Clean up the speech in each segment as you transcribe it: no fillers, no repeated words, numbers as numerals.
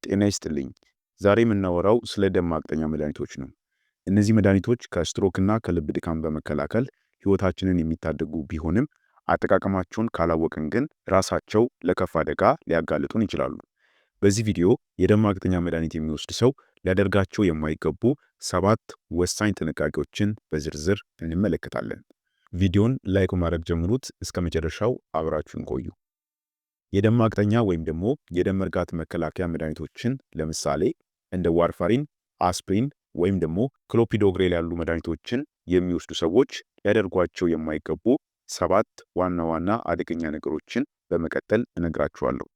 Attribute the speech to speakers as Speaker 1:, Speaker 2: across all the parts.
Speaker 1: ጤና ይስጥልኝ። ዛሬ የምናወራው ስለ ደም ማቅጠኛ መድኃኒቶች ነው። እነዚህ መድኃኒቶች ከስትሮክ እና ከልብ ድካም በመከላከል ህይወታችንን የሚታደጉ ቢሆንም አጠቃቀማቸውን ካላወቅን ግን ራሳቸው ለከፍ አደጋ ሊያጋልጡን ይችላሉ። በዚህ ቪዲዮ የደም ማቅጠኛ መድኃኒት የሚወስድ ሰው ሊያደርጋቸው የማይገቡ 7 ወሳኝ ጥንቃቄዎችን በዝርዝር እንመለከታለን። ቪዲዮን ላይክ ማድረግ ጀምሩት። እስከ መጨረሻው አብራችሁን ቆዩ። የደም ማቅጠኛ ወይም ደግሞ የደም መርጋት መከላከያ መድኃኒቶችን ለምሳሌ እንደ ዋርፋሪን፣ አስፕሪን ወይም ደግሞ ክሎፒዶግሬል ያሉ መድኃኒቶችን የሚወስዱ ሰዎች ሊያደርጓቸው የማይገቡ 7 ዋና ዋና አደገኛ ነገሮችን በመቀጠል እነግራችኋለሁ።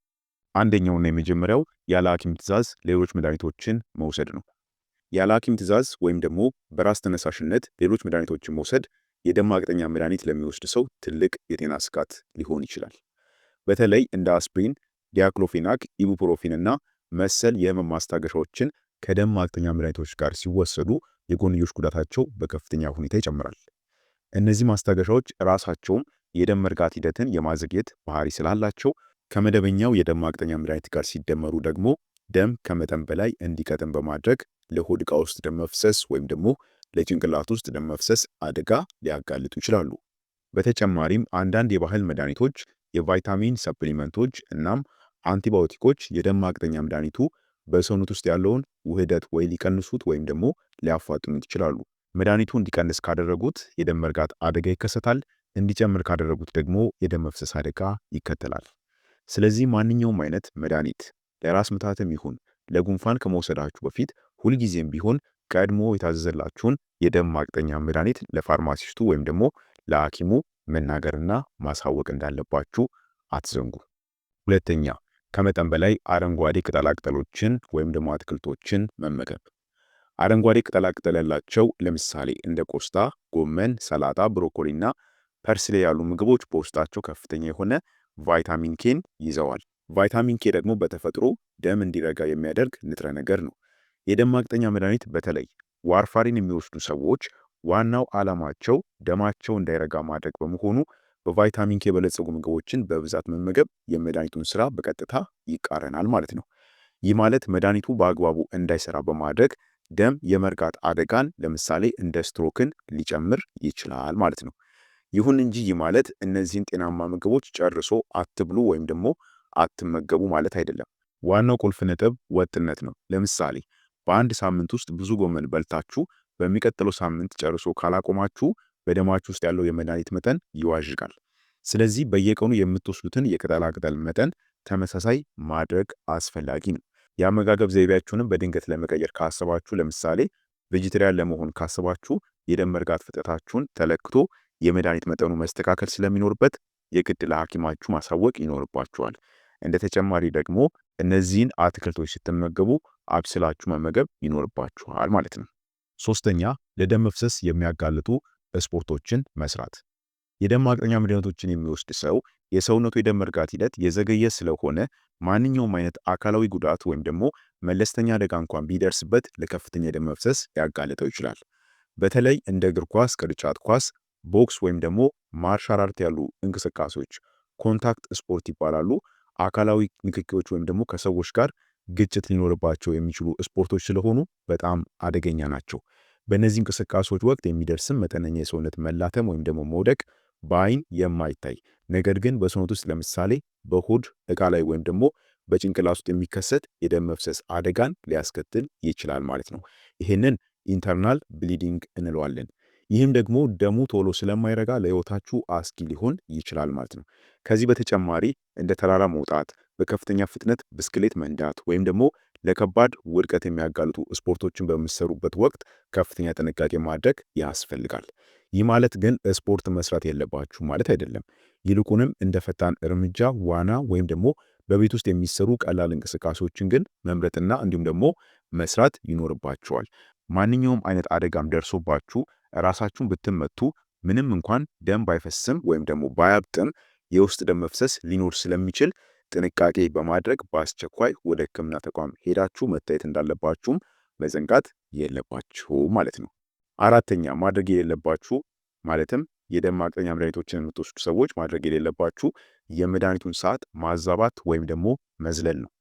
Speaker 1: አንደኛውና የመጀመሪያው ያለ ሐኪም ትዕዛዝ ሌሎች መድኃኒቶችን መውሰድ ነው። ያለ ሐኪም ትዕዛዝ ወይም ደግሞ በራስ ተነሳሽነት ሌሎች መድኃኒቶችን መውሰድ የደም ማቅጠኛ መድኃኒት ለሚወስድ ሰው ትልቅ የጤና ስጋት ሊሆን ይችላል። በተለይ እንደ አስፕሪን፣ ዲያክሎፊናክ፣ ኢቡፕሮፊን እና መሰል የህመም ማስታገሻዎችን ከደም ማቅጠኛ መድኃኒቶች ጋር ሲወሰዱ የጎንዮሽ ጉዳታቸው በከፍተኛ ሁኔታ ይጨምራል። እነዚህ ማስታገሻዎች ራሳቸውም የደም መርጋት ሂደትን የማዘግየት ባህሪ ስላላቸው ከመደበኛው የደም ማቅጠኛ መድኃኒት ጋር ሲደመሩ ደግሞ ደም ከመጠን በላይ እንዲቀጥን በማድረግ ለሆድ ዕቃ ውስጥ ደም መፍሰስ ወይም ደግሞ ለጭንቅላት ውስጥ ደም መፍሰስ አደጋ ሊያጋልጡ ይችላሉ። በተጨማሪም አንዳንድ የባህል መድኃኒቶች፣ የቫይታሚን ሰፕሊመንቶች እናም አንቲባዮቲኮች የደም ማቅጠኛ መድኃኒቱ በሰውነት ውስጥ ያለውን ውህደት ወይ ሊቀንሱት ወይም ደግሞ ሊያፋጥኑት ይችላሉ። መድኃኒቱ እንዲቀንስ ካደረጉት የደም መርጋት አደጋ ይከሰታል። እንዲጨምር ካደረጉት ደግሞ የደም መፍሰስ አደጋ ይከተላል። ስለዚህ ማንኛውም አይነት መድኃኒት ለራስ ምታትም ይሁን ለጉንፋን ከመውሰዳችሁ በፊት ሁልጊዜም ቢሆን ቀድሞ የታዘዘላችሁን የደም ማቅጠኛ መድኃኒት ለፋርማሲስቱ ወይም ደግሞ ለሐኪሙ መናገርና ማሳወቅ እንዳለባችሁ አትዘንጉ። ሁለተኛ፣ ከመጠን በላይ አረንጓዴ ቅጠላቅጠሎችን ወይም ደግሞ አትክልቶችን መመገብ። አረንጓዴ ቅጠላቅጠል ያላቸው ለምሳሌ እንደ ቆስጣ፣ ጎመን፣ ሰላጣ፣ ብሮኮሊና ፐርስሌ ያሉ ምግቦች በውስጣቸው ከፍተኛ የሆነ ቫይታሚን ኬን ይዘዋል። ቫይታሚን ኬ ደግሞ በተፈጥሮ ደም እንዲረጋ የሚያደርግ ንጥረ ነገር ነው። የደም ማቅጠኛ መድኃኒት በተለይ ዋርፋሪን የሚወስዱ ሰዎች ዋናው ዓላማቸው ደማቸው እንዳይረጋ ማድረግ በመሆኑ በቫይታሚን ኬ የበለጸጉ ምግቦችን በብዛት መመገብ የመድኃኒቱን ስራ በቀጥታ ይቃረናል ማለት ነው። ይህ ማለት መድኃኒቱ በአግባቡ እንዳይሰራ በማድረግ ደም የመርጋት አደጋን ለምሳሌ እንደ ስትሮክን ሊጨምር ይችላል ማለት ነው። ይሁን እንጂ ይህ ማለት እነዚህን ጤናማ ምግቦች ጨርሶ አትብሉ ወይም ደግሞ አትመገቡ ማለት አይደለም። ዋናው ቁልፍ ነጥብ ወጥነት ነው። ለምሳሌ በአንድ ሳምንት ውስጥ ብዙ ጎመን በልታችሁ በሚቀጥለው ሳምንት ጨርሶ ካላቆማችሁ በደማችሁ ውስጥ ያለው የመድኃኒት መጠን ይዋዥቃል። ስለዚህ በየቀኑ የምትወስዱትን የቅጠላቅጠል መጠን ተመሳሳይ ማድረግ አስፈላጊ ነው። የአመጋገብ ዘይቤያችሁንም በድንገት ለመቀየር ካሰባችሁ፣ ለምሳሌ ቬጂቴሪያን ለመሆን ካሰባችሁ የደም መርጋት ፍጥነታችሁን ተለክቶ የመድኃኒት መጠኑ መስተካከል ስለሚኖርበት የግድ ለሐኪማችሁ ማሳወቅ ይኖርባችኋል። እንደ ተጨማሪ ደግሞ እነዚህን አትክልቶች ስትመገቡ አብስላችሁ መመገብ ይኖርባችኋል ማለት ነው። ሶስተኛ፣ ለደም መፍሰስ የሚያጋልጡ ስፖርቶችን መስራት። የደም ማቅጠኛ መድኃኒቶችን የሚወስድ ሰው የሰውነቱ የደም መርጋት ሂደት የዘገየ ስለሆነ ማንኛውም አይነት አካላዊ ጉዳት ወይም ደግሞ መለስተኛ አደጋ እንኳን ቢደርስበት ለከፍተኛ የደም መፍሰስ ያጋልጠው ይችላል። በተለይ እንደ እግር ኳስ፣ ቅርጫት ኳስ፣ ቦክስ ወይም ደግሞ ማርሻል አርት ያሉ እንቅስቃሴዎች ኮንታክት ስፖርት ይባላሉ። አካላዊ ንክኪዎች ወይም ደግሞ ከሰዎች ጋር ግጭት ሊኖርባቸው የሚችሉ ስፖርቶች ስለሆኑ በጣም አደገኛ ናቸው። በእነዚህ እንቅስቃሴዎች ወቅት የሚደርስም መጠነኛ የሰውነት መላተም ወይም ደግሞ መውደቅ በአይን የማይታይ ነገር ግን በሰውነት ውስጥ ለምሳሌ በሆድ ዕቃ ላይ ወይም ደግሞ በጭንቅላት ውስጥ የሚከሰት የደም መፍሰስ አደጋን ሊያስከትል ይችላል ማለት ነው። ይህንን ኢንተርናል ብሊዲንግ እንለዋለን። ይህም ደግሞ ደሙ ቶሎ ስለማይረጋ ለህይወታችሁ አስጊ ሊሆን ይችላል ማለት ነው። ከዚህ በተጨማሪ እንደ ተራራ መውጣት፣ በከፍተኛ ፍጥነት ብስክሌት መንዳት ወይም ደግሞ ለከባድ ውድቀት የሚያጋልጡ ስፖርቶችን በምትሰሩበት ወቅት ከፍተኛ ጥንቃቄ ማድረግ ያስፈልጋል። ይህ ማለት ግን ስፖርት መስራት የለባችሁ ማለት አይደለም። ይልቁንም እንደ ፈጣን እርምጃ፣ ዋና ወይም ደግሞ በቤት ውስጥ የሚሰሩ ቀላል እንቅስቃሴዎችን ግን መምረጥና እንዲሁም ደግሞ መስራት ይኖርባችኋል። ማንኛውም አይነት አደጋም ደርሶባችሁ ራሳችሁን ብትመቱ ምንም እንኳን ደም ባይፈስም ወይም ደግሞ ባያብጥም የውስጥ ደም መፍሰስ ሊኖር ስለሚችል ጥንቃቄ በማድረግ በአስቸኳይ ወደ ሕክምና ተቋም ሄዳችሁ መታየት እንዳለባችሁም መዘንጋት የለባችሁ ማለት ነው። አራተኛ ማድረግ የሌለባችሁ ማለትም የደም ማቅጠኛ መድኃኒቶችን የምትወስዱ ሰዎች ማድረግ የሌለባችሁ የመድኃኒቱን ሰዓት ማዛባት ወይም ደግሞ መዝለል ነው።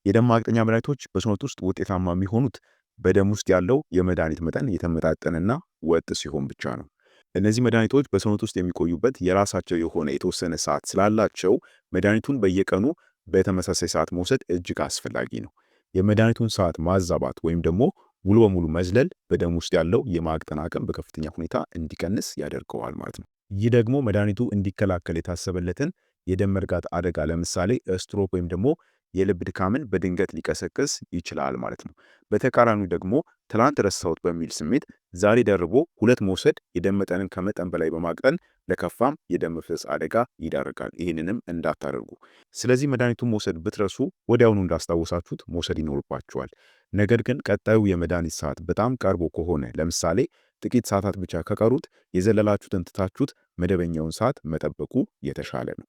Speaker 1: የደም ማቅጠኛ መድኃኒቶች በሰውነት ውስጥ ውጤታማ የሚሆኑት በደም ውስጥ ያለው የመድኃኒት መጠን የተመጣጠነና ወጥ ሲሆን ብቻ ነው። እነዚህ መድኃኒቶች በሰውነት ውስጥ የሚቆዩበት የራሳቸው የሆነ የተወሰነ ሰዓት ስላላቸው መድኃኒቱን በየቀኑ በተመሳሳይ ሰዓት መውሰድ እጅግ አስፈላጊ ነው። የመድኃኒቱን ሰዓት ማዛባት ወይም ደግሞ ሙሉ በሙሉ መዝለል በደም ውስጥ ያለው የማቅጠን አቅም በከፍተኛ ሁኔታ እንዲቀንስ ያደርገዋል ማለት ነው። ይህ ደግሞ መድኃኒቱ እንዲከላከል የታሰበለትን የደም መርጋት አደጋ ለምሳሌ ስትሮክ ወይም ደግሞ የልብ ድካምን በድንገት ሊቀሰቅስ ይችላል ማለት ነው። በተቃራኒው ደግሞ ትላንት ረሳሁት በሚል ስሜት ዛሬ ደርቦ ሁለት መውሰድ የደም መጠንን ከመጠን በላይ በማቅጠን ለከፋም የደም መፍሰስ አደጋ ይዳርጋል። ይህንንም እንዳታደርጉ። ስለዚህ መድኃኒቱን መውሰድ ብትረሱ ወዲያውኑ እንዳስታወሳችሁት መውሰድ ይኖርባችኋል። ነገር ግን ቀጣዩ የመድኃኒት ሰዓት በጣም ቀርቦ ከሆነ ለምሳሌ ጥቂት ሰዓታት ብቻ ከቀሩት የዘለላችሁትን ትታችሁት መደበኛውን ሰዓት መጠበቁ የተሻለ ነው።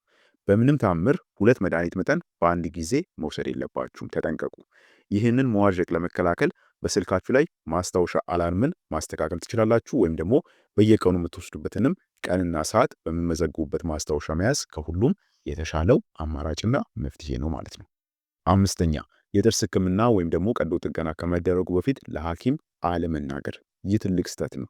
Speaker 1: በምንም ታምር ሁለት መድኃኒት መጠን በአንድ ጊዜ መውሰድ የለባችሁም፣ ተጠንቀቁ። ይህንን መዋዠቅ ለመከላከል በስልካችሁ ላይ ማስታወሻ አላርምን ማስተካከል ትችላላችሁ። ወይም ደግሞ በየቀኑ የምትወስዱበትንም ቀንና ሰዓት በሚመዘግቡበት ማስታወሻ መያዝ ከሁሉም የተሻለው አማራጭና መፍትሄ ነው ማለት ነው። አምስተኛ የጥርስ ህክምና ወይም ደግሞ ቀዶ ጥገና ከመደረጉ በፊት ለሐኪም አለመናገር። ይህ ትልቅ ስህተት ነው።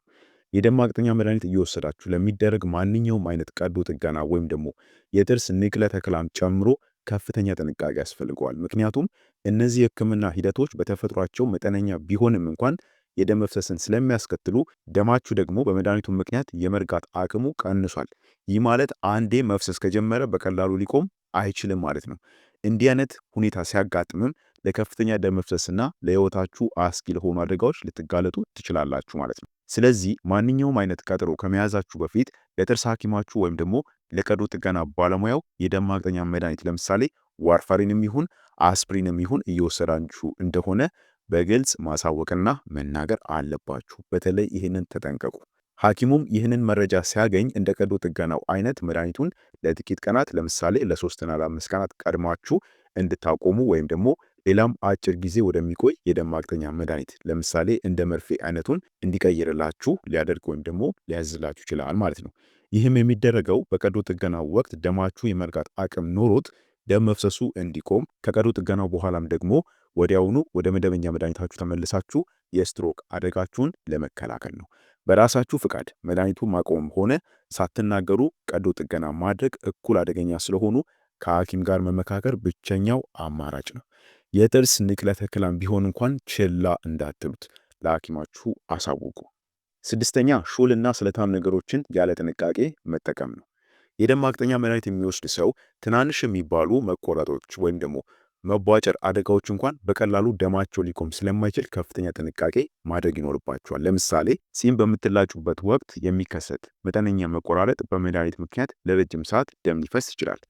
Speaker 1: የደም ማቅጠኛ መድኃኒት እየወሰዳችሁ ለሚደረግ ማንኛውም አይነት ቀዶ ጥገና ወይም ደግሞ የጥርስ ንቅለ ተከላን ጨምሮ ከፍተኛ ጥንቃቄ ያስፈልገዋል። ምክንያቱም እነዚህ የህክምና ሂደቶች በተፈጥሯቸው መጠነኛ ቢሆንም እንኳን የደም መፍሰስን ስለሚያስከትሉ ደማችሁ ደግሞ በመድኃኒቱ ምክንያት የመርጋት አቅሙ ቀንሷል። ይህ ማለት አንዴ መፍሰስ ከጀመረ በቀላሉ ሊቆም አይችልም ማለት ነው። እንዲህ አይነት ሁኔታ ሲያጋጥምም ለከፍተኛ ደም መፍሰስና ለህይወታችሁ አስጊ ለሆኑ አደጋዎች ልትጋለጡ ትችላላችሁ ማለት ነው። ስለዚህ ማንኛውም አይነት ቀጠሮ ከመያዛችሁ በፊት ለጥርስ ሐኪማችሁ ወይም ደግሞ ለቀዶ ጥገና ባለሙያው የደም ማቅጠኛ መድኃኒት ለምሳሌ ዋርፋሪንም ይሁን አስፕሪንም ይሁን እየወሰዳችሁ እንደሆነ በግልጽ ማሳወቅና መናገር አለባችሁ። በተለይ ይህንን ተጠንቀቁ። ሐኪሙም ይህንን መረጃ ሲያገኝ እንደ ቀዶ ጥገናው አይነት መድኃኒቱን ለጥቂት ቀናት ለምሳሌ ለ3 እና ለ5 ቀናት ቀድማችሁ እንድታቆሙ ወይም ደግሞ ሌላም አጭር ጊዜ ወደሚቆይ የደም ማቅጠኛ መድኃኒት ለምሳሌ እንደ መርፌ አይነቱን እንዲቀይርላችሁ ሊያደርግ ወይም ደግሞ ሊያዝላችሁ ይችላል ማለት ነው። ይህም የሚደረገው በቀዶ ጥገናው ወቅት ደማችሁ የመርጋት አቅም ኖሮት ደም መፍሰሱ እንዲቆም፣ ከቀዶ ጥገናው በኋላም ደግሞ ወዲያውኑ ወደ መደበኛ መድኃኒታችሁ ተመልሳችሁ የስትሮክ አደጋችሁን ለመከላከል ነው። በራሳችሁ ፍቃድ መድኃኒቱን ማቆም ሆነ ሳትናገሩ ቀዶ ጥገና ማድረግ እኩል አደገኛ ስለሆኑ ከሐኪም ጋር መመካከር ብቸኛው አማራጭ ነው። የጥርስ ንቅለ ተከላም ቢሆን እንኳን ችላ እንዳትሉት ለሐኪማችሁ አሳውቁ። ስድስተኛ ሹልና ስለታም ነገሮችን ያለ ጥንቃቄ መጠቀም ነው። የደም ማቅጠኛ መድኃኒት የሚወስድ ሰው ትናንሽ የሚባሉ መቆረጦች ወይም ደግሞ መቧጨር አደጋዎች እንኳን በቀላሉ ደማቸው ሊቆም ስለማይችል ከፍተኛ ጥንቃቄ ማድረግ ይኖርባቸዋል። ለምሳሌ ጺም በምትላጩበት ወቅት የሚከሰት መጠነኛ መቆራረጥ በመድኃኒት ምክንያት ለረጅም ሰዓት ደም ሊፈስ ይችላል።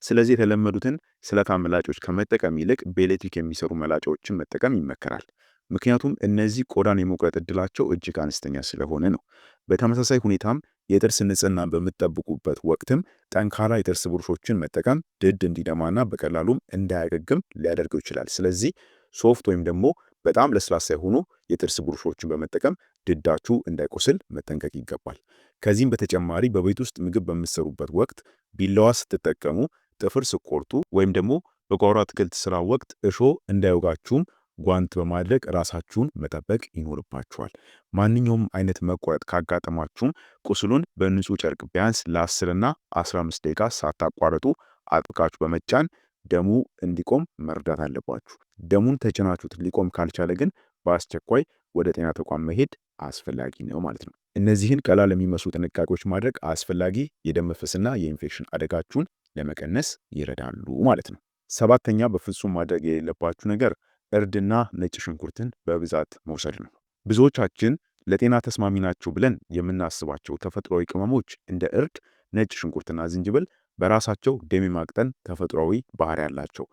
Speaker 1: ስለዚህ የተለመዱትን ስለታም ምላጮች ከመጠቀም ይልቅ በኤሌክትሪክ የሚሰሩ መላጫዎችን መጠቀም ይመከራል። ምክንያቱም እነዚህ ቆዳን የመቁረጥ እድላቸው እጅግ አነስተኛ ስለሆነ ነው። በተመሳሳይ ሁኔታም የጥርስ ንጽህናን በምትጠብቁበት ወቅትም ጠንካራ የጥርስ ብሩሾችን መጠቀም ድድ እንዲደማና በቀላሉም እንዳያገግም ሊያደርገው ይችላል። ስለዚህ ሶፍት ወይም ደግሞ በጣም ለስላሳ የሆኑ የጥርስ ብሩሾችን በመጠቀም ድዳችሁ እንዳይቆስል መጠንቀቅ ይገባል። ከዚህም በተጨማሪ በቤት ውስጥ ምግብ በምትሰሩበት ወቅት ቢላዋ ስትጠቀሙ ጥፍር ስቆርጡ ወይም ደግሞ በጓሮ አትክልት ስራ ወቅት እሾህ እንዳይወጋችሁም ጓንት በማድረግ ራሳችሁን መጠበቅ ይኖርባችኋል። ማንኛውም አይነት መቆረጥ ካጋጠማችሁም ቁስሉን በንጹህ ጨርቅ ቢያንስ ለ10 እና 15 ደቂቃ ሳታቋርጡ አጥብቃችሁ በመጫን ደሙ እንዲቆም መርዳት አለባችሁ። ደሙን ተጭናችሁት ሊቆም ካልቻለ ግን በአስቸኳይ ወደ ጤና ተቋም መሄድ አስፈላጊ ነው ማለት ነው። እነዚህን ቀላል የሚመስሉ ጥንቃቄዎች ማድረግ አስፈላጊ የደም መፍሰስና የኢንፌክሽን አደጋችሁን ለመቀነስ ይረዳሉ ማለት ነው። ሰባተኛ በፍጹም ማድረግ የሌለባችሁ ነገር እርድና ነጭ ሽንኩርትን በብዛት መውሰድ ነው። ብዙዎቻችን ለጤና ተስማሚ ናቸው ብለን የምናስባቸው ተፈጥሯዊ ቅመሞች እንደ እርድ፣ ነጭ ሽንኩርትና ዝንጅብል በራሳቸው ደም የማቅጠን ተፈጥሯዊ ባህሪ ያላቸው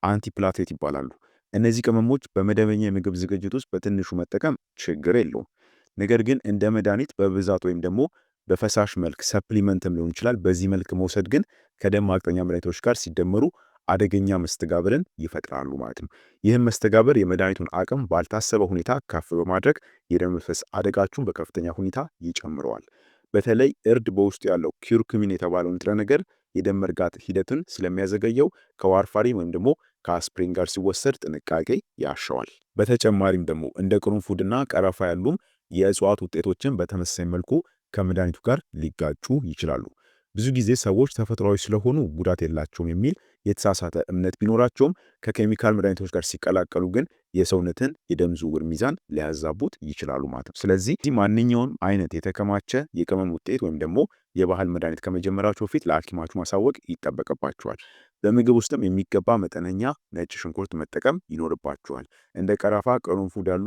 Speaker 1: አንቲፕላቴት ይባላሉ። እነዚህ ቅመሞች በመደበኛ የምግብ ዝግጅት ውስጥ በትንሹ መጠቀም ችግር የለውም። ነገር ግን እንደ መድኃኒት በብዛት ወይም ደግሞ በፈሳሽ መልክ ሰፕሊመንትም ሊሆን ይችላል በዚህ መልክ መውሰድ ግን ከደም ማቅጠኛ መድኃኒቶች ጋር ሲደመሩ አደገኛ መስተጋብርን ይፈጥራሉ ማለት ነው። ይህም መስተጋብር የመድኃኒቱን አቅም ባልታሰበ ሁኔታ ከፍ በማድረግ የደም መፍሰስ አደጋችሁን በከፍተኛ ሁኔታ ይጨምረዋል። በተለይ እርድ በውስጡ ያለው ኪርኩሚን የተባለው ንጥረ ነገር የደም መርጋት ሂደትን ስለሚያዘገየው ከዋርፋሪን ወይም ደግሞ ከአስፕሪን ጋር ሲወሰድ ጥንቃቄ ያሻዋል። በተጨማሪም ደግሞ እንደ ቅርንፉድና ቀረፋ ያሉም የእጽዋት ውጤቶችን በተመሳሳይ መልኩ ከመድኃኒቱ ጋር ሊጋጩ ይችላሉ። ብዙ ጊዜ ሰዎች ተፈጥሯዊ ስለሆኑ ጉዳት የላቸውም የሚል የተሳሳተ እምነት ቢኖራቸውም ከኬሚካል መድኃኒቶች ጋር ሲቀላቀሉ ግን የሰውነትን የደም ዝውውር ሚዛን ሊያዛቡት ይችላሉ ማለት ነው። ስለዚህ ማንኛውም አይነት የተከማቸ የቅመም ውጤት ወይም ደግሞ የባህል መድኃኒት ከመጀመራቸው በፊት ለሐኪማችሁ ማሳወቅ ይጠበቅባቸዋል። በምግብ ውስጥም የሚገባ መጠነኛ ነጭ ሽንኩርት መጠቀም ይኖርባቸዋል። እንደ ቀረፋ፣ ቅርንፉድ ያሉ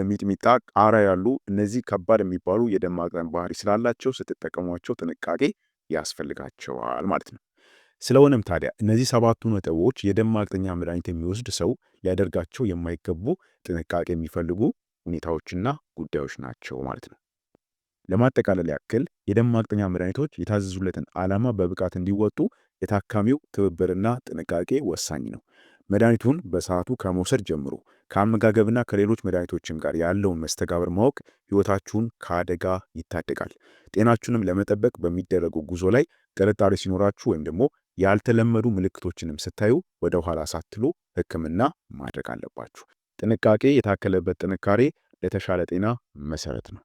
Speaker 1: ሚጥሚጣ፣ ቃሪያ ያሉ እነዚህ ከባድ የሚባሉ የደም ማቅጠን ባህሪ ስላላቸው ስትጠቀሟቸው ጥንቃቄ ያስፈልጋቸዋል ማለት ነው። ስለሆነም ታዲያ እነዚህ 7ቱ ነጥቦች የደም ማቅጠኛ መድኃኒት የሚወስድ ሰው ሊያደርጋቸው የማይገቡ ጥንቃቄ የሚፈልጉ ሁኔታዎችና ጉዳዮች ናቸው ማለት ነው። ለማጠቃለል ያክል የደም ማቅጠኛ መድኃኒቶች የታዘዙለትን ዓላማ በብቃት እንዲወጡ የታካሚው ትብብርና ጥንቃቄ ወሳኝ ነው። መድኃኒቱን በሰዓቱ ከመውሰድ ጀምሮ ከአመጋገብና ከሌሎች መድኃኒቶችም ጋር ያለውን መስተጋብር ማወቅ ሕይወታችሁን ከአደጋ ይታደጋል። ጤናችሁንም ለመጠበቅ በሚደረገው ጉዞ ላይ ጥርጣሬ ሲኖራችሁ ወይም ደግሞ ያልተለመዱ ምልክቶችንም ስታዩ ወደ ኋላ ሳትሉ ሕክምና ማድረግ አለባችሁ። ጥንቃቄ የታከለበት ጥንካሬ ለተሻለ ጤና መሰረት ነው።